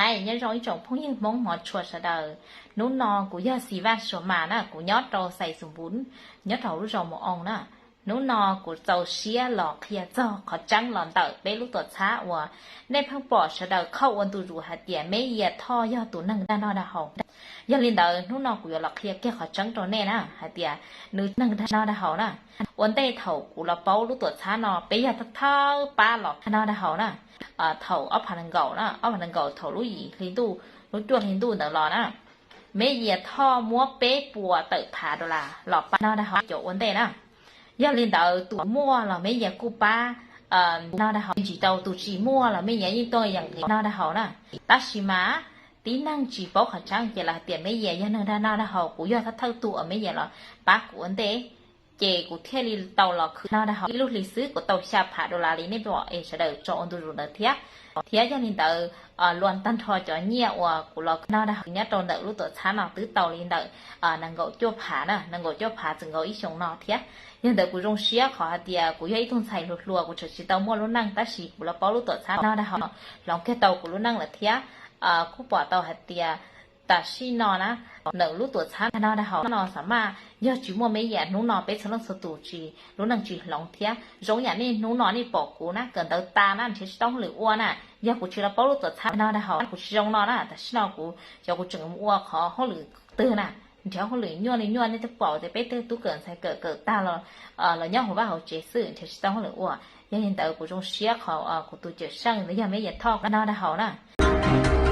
sai nhớ rồi chồng phong nhưng mong mọt chuột sợ đời nú nò của gia sĩ vang sổ mà nè của nhót rau xay sùng bún nhót rau lúc rau một ông nè nú nò của tàu xía lọ kia cho khó trắng lòn tờ bé lúc tuột xá và nên phong bỏ sợ đời khâu ôn tu rủ hạt tiền mấy giờ tho do tụ năng đa no đa hồng do liên đời nú nò của lọ kia kia khó trắng tròn nè nè hạt tiền nữ năng đa no đa hồng nè ôn tây thầu của lọ bao lúc tuột xá nò bé giờ thơ ba lọ no đa hồng nè thầu ấp hành gầu nè ấp hành gầu thầu lúa gì liên tu lúa chuột liên tu đỡ lò nè mấy giờ tho múa bé bùa tự thả đồ là lọ ba no đa hồng chỗ ôn tây nè do liên đời tụ mua là mấy giờ cô ba no đa hồng chỉ tàu tụ chỉ mua là mấy giờ như tôi rằng no đa hồng nè ta chỉ má tí năng chỉ bảo khẩn trắng chỉ là tiền mấy giờ do no đa hồng của do thâu tụ ở mấy giờ là bác của ôn tây chè của thế li tàu làคือno đa hồng lúc lịch sử của tàu xa phá đô la lý nên bỏ sẽ đợi cho ôn tu rồi đợi thiệt cho nên tờ luôn tan thò cho nhiều của lò no đa hồng nhất trong đợi lúc tờ sáng nào tứ tàu lên đợi năng gỗ cho phá nè năng gỗ cho phá từng gỗ ít sống nọ thiệt nhưng đợi của rong xía khó thì của dây thun xài lụt lùa của chợ chỉ tàu mua lúc năng ta chỉ của là bao lúc tờ sáng no đa hồng lòng cái tàu của lúc năng là thiệt khu bỏ tàu hạt thì ta xí nọ nè nợ lúc tuổi sáng no đa hồng nọ sắm mà do chỉ mua mấy dạng nấu nọ bé sẵn sửa tủ chỉ lúc năng chỉ lòng thiệt giống như này nấu nọ này bỏ cú nè cần tới ta nè chỉต้องlửa uo nè do của chỉ là bao lúc tuổi sáng no đa hồng của chỉ trong nọ nè ta xí nọ của cho của chừng uo khó họ lửa từ nè theo họ lửa nhon này ta bỏ thì bé tư tú cần sai cỡ ta là nhau của ba họ chế sự chỉต้องlửa uo cho nên tới của trong xía khó của tụi chơi sang nữa giờ mấy giờ thọ no đa hồng nè